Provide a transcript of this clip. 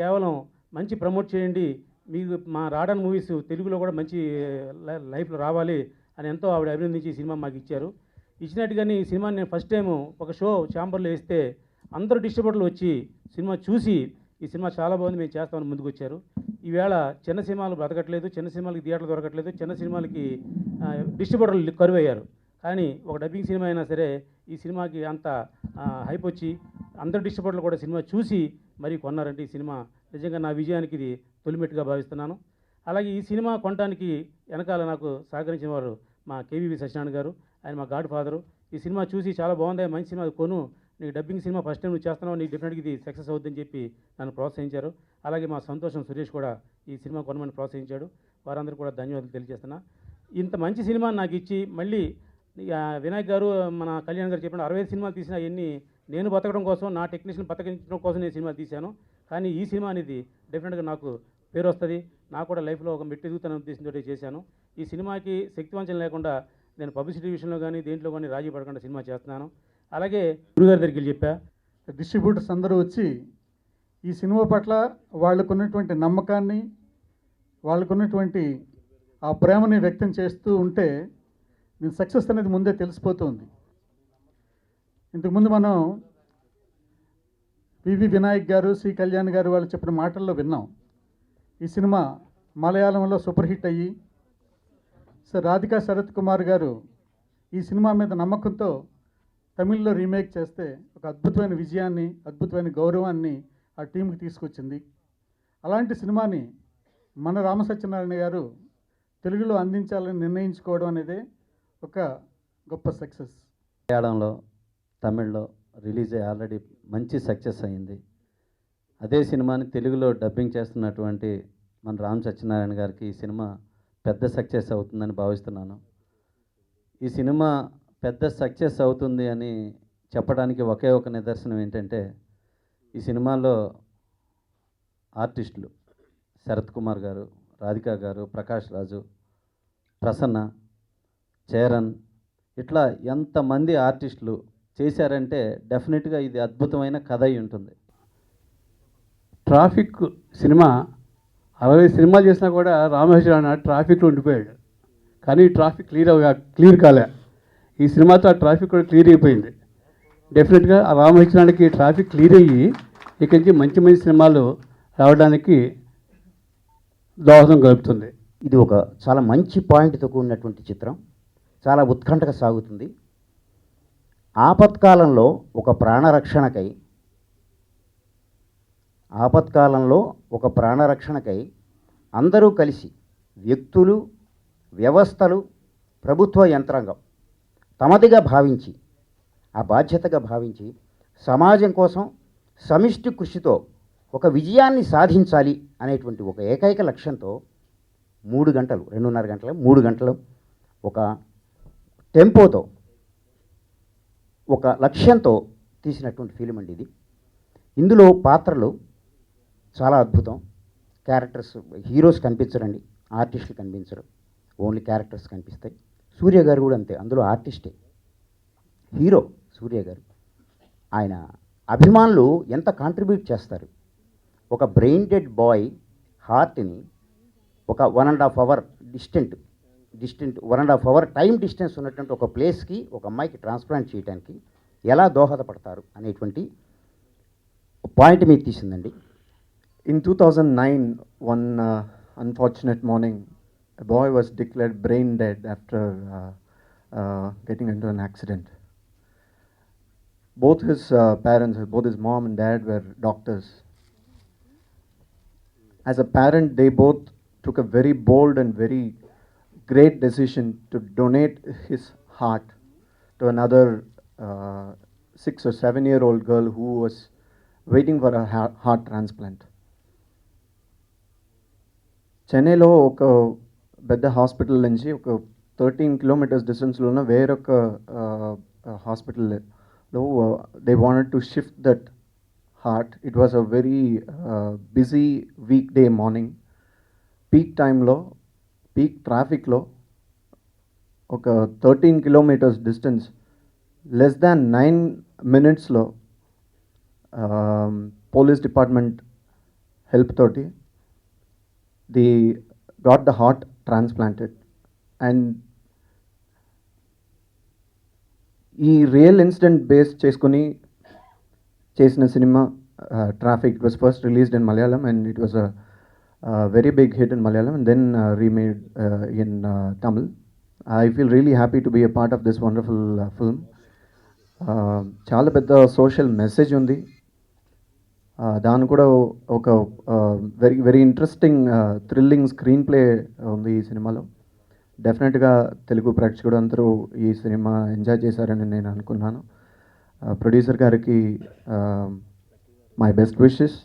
కేవలం మంచి ప్రమోట్ చేయండి, మీకు మా రాడన్ మూవీస్ తెలుగులో కూడా మంచి లైఫ్లో రావాలి అని ఎంతో ఆవిడ అభినందించి ఈ సినిమా మాకు ఇచ్చారు. ఇచ్చినట్టుగానే ఈ సినిమాని నేను ఫస్ట్ టైము ఒక షో ఛాంబర్లో వేస్తే అందరూ డిస్ట్రిబ్యూటర్లు వచ్చి సినిమా చూసి ఈ సినిమా చాలా బాగుంది, మేము చేస్తామని ముందుకు వచ్చారు. ఈవేళ చిన్న సినిమాలు బ్రతకట్లేదు, చిన్న సినిమాలకి థియేటర్లు దొరకట్లేదు, చిన్న సినిమాలకి డిస్ట్రిబ్యూటర్లు కరువయ్యారు. కానీ ఒక డబ్బింగ్ సినిమా అయినా సరే ఈ సినిమాకి అంత హైప్ వచ్చి అందరు డిస్ట్రిబ్యూటర్లు కూడా సినిమా చూసి మరీ కొన్నారంటే ఈ సినిమా నిజంగా నా విజయానికి ఇది తొలిమెట్టుగా భావిస్తున్నాను. అలాగే ఈ సినిమా కొనడానికి వెనకాల నాకు సహకరించిన వారు మా కేవీవి సత్యనారాయణ గారు, ఆయన మా గాడ్ ఫాదరు. ఈ సినిమా చూసి చాలా బాగుంది, మంచి సినిమా కొను, నీకు డబ్బింగ్ సినిమా ఫస్ట్ టైం నువ్వు చేస్తున్నావు, నీకు డెఫినెట్గా ఇది సక్సెస్ అవుతుందని చెప్పి నన్ను ప్రోత్సహించారు. అలాగే మా సంతోషం సురేష్ కూడా ఈ సినిమా కొనమని ప్రోత్సహించాడు. వారందరూ కూడా ధన్యవాదాలు తెలియజేస్తున్నా. ఇంత మంచి సినిమా నాకు ఇచ్చి మళ్ళీ వినాయక్ గారు మన కళ్యాణ్ గారు చెప్పిన 65 సినిమాలు తీసిన అవన్నీ నేను బతకడం కోసం, నా టెక్నీషియన్ బతకించడం కోసం నేను సినిమా తీశాను. కానీ ఈ సినిమా అనేది డెఫినెట్గా నాకు పేరు వస్తుంది, నాకు కూడా లైఫ్లో ఒక మెట్టు ఎదుగుతానని ఉద్దేశంతో చేశాను. ఈ సినిమాకి శక్తివంచన లేకుండా నేను పబ్లిసిటీ విషయంలో కానీ దేంట్లో కానీ రాజీ పడకుండా సినిమా చేస్తున్నాను. అలాగే గురుగారి దగ్గరికి వెళ్ళి చెప్పా, డిస్ట్రిబ్యూటర్స్ అందరూ వచ్చి ఈ సినిమా పట్ల వాళ్ళకున్నటువంటి నమ్మకాన్ని, వాళ్ళకున్నటువంటి ఆ ప్రేమని వ్యక్తం చేస్తూ ఉంటే నేను సక్సెస్ అనేది ముందే తెలిసిపోతుంది. ఇంతకుముందు మనం వివి వినాయక్ గారు, సి కళ్యాణ్ గారు వాళ్ళు చెప్పిన మాటల్లో విన్నాం. ఈ సినిమా మలయాళంలో సూపర్ హిట్ అయ్యి రాధికా శరత్ కుమార్ గారు ఈ సినిమా మీద నమ్మకంతో తమిళ్లో రీమేక్ చేస్తే ఒక అద్భుతమైన విజయాన్ని, అద్భుతమైన గౌరవాన్ని ఆ టీంకి తీసుకొచ్చింది. అలాంటి సినిమాని మన రామసత్యనారాయణ గారు తెలుగులో అందించాలని నిర్ణయించుకోవడం అనేది ఒక గొప్ప సక్సెస్. మలయాళంలో, తమిళ్లో రిలీజ్ అయ్యి ఆల్రెడీ మంచి సక్సెస్ అయింది. అదే సినిమాని తెలుగులో డబ్బింగ్ చేస్తున్నటువంటి మన రామ్ సత్యనారాయణ గారికి ఈ సినిమా పెద్ద సక్సెస్ అవుతుందని భావిస్తున్నాను. ఈ సినిమా పెద్ద సక్సెస్ అవుతుంది అని చెప్పడానికి ఒకే ఒక నిదర్శనం ఏంటంటే, ఈ సినిమాలో ఆర్టిస్టులు శరత్ కుమార్ గారు, రాధికా గారు, ప్రకాష్ రాజు, ప్రసన్న, చరణ్, ఇట్లా ఎంతమంది ఆర్టిస్టులు చేశారంటే డెఫినెట్గా ఇది అద్భుతమైన కథ అయి ఉంటుంది. ట్రాఫిక్ సినిమా 60 సినిమాలు చేసినా కూడా రామేశ్వరరావు ట్రాఫిక్లో ఉండిపోయాడు. కానీ ట్రాఫిక్ క్లియర్ కాలే. ఈ సినిమాతో ఆ ట్రాఫిక్ కూడా క్లియర్ అయిపోయింది. డెఫినెట్గా ఆ రామేశ్వరానికి ట్రాఫిక్ క్లియర్ అయ్యి ఇక్కడి నుంచి మంచి మంచి సినిమాలు రావడానికి దోహదం కలుపుతుంది. ఇది ఒక చాలా మంచి పాయింట్తో కూడినటువంటి చిత్రం, చాలా ఉత్కంఠగా సాగుతుంది. ఆపత్కాలంలో ఒక ప్రాణరక్షణకై అందరూ కలిసి, వ్యక్తులు, వ్యవస్థలు, ప్రభుత్వ యంత్రాంగం తమదిగా భావించి, ఆ బాధ్యతగా భావించి సమాజం కోసం సమిష్టి కృషితో ఒక విజయాన్ని సాధించాలి అనేటువంటి ఒక ఏకైక లక్ష్యంతో 3 గంటలు, 2.5 గంటలు, 3 గంటలు ఒక టెంపోతో, ఒక లక్ష్యంతో తీసినటువంటి ఫిలిం అండి ఇది. ఇందులో పాత్రలు చాలా అద్భుతం. క్యారెక్టర్స్, హీరోస్ కనిపించరండి, ఆర్టిస్టులు కనిపించరు, ఓన్లీ క్యారెక్టర్స్ కనిపిస్తాయి. సూర్య గారు కూడా అంతే, అందులో ఆర్టిస్టే హీరో. సూర్య గారు, ఆయన అభిమానులు ఎంత కాంట్రిబ్యూట్ చేస్తారు. ఒక బ్రెయిన్ డెడ్ బాయ్ హార్ట్ని ఒక 1.5 hour distant 1.5 hour time distance ఉన్నటువంటి ఒక ప్లేస్కి ఒక అమ్మాయికి ట్రాన్స్ప్లాంట్ చేయడానికి ఎలా దోహదపడతారు అనేటువంటి పాయింట్ మీద తీసిందండి. In 2009, one unfortunate morning, a boy was declared brain dead after getting into an accident. Both his parents, both his mom and dad were doctors. As a parent, they both took a very bold and very great decision to donate his heart to another 6 or 7-year-old girl who was waiting for a heart transplant. చెన్నైలో ఒక పెద్ద hospital నుంచి ఒక 13 kilometres డిస్టెన్స్లో ఉన్న వేరొక హాస్పిటల్లో they wanted to shift that heart. It was a very busy weekday morning, peak టైంలో, పీక్ ట్రాఫిక్లో ఒక 13 kilometres distance less than 9 minutes police department help తోటి they got the heart transplanted. And ఈ real incident base చేసుకుని చేసిన cinema Traffic. It was first released in Malayalam and it was a very big hit in Malayalam and then remade in Tamil. I feel really happy to be a part of this wonderful film. చాలా పెద్ద social message ఉంది. దాని కూడా ఒక very very interesting thrilling screen play ఉంది ఈ సినిమాలో. డెఫినెట్గా తెలుగు ప్రేక్షకుడు అందరూ ఈ సినిమా ఎంజాయ్ చేశారని నేను అనుకున్నాను. ప్రొడ్యూసర్ గారికి మై బెస్ట్ విషెస్.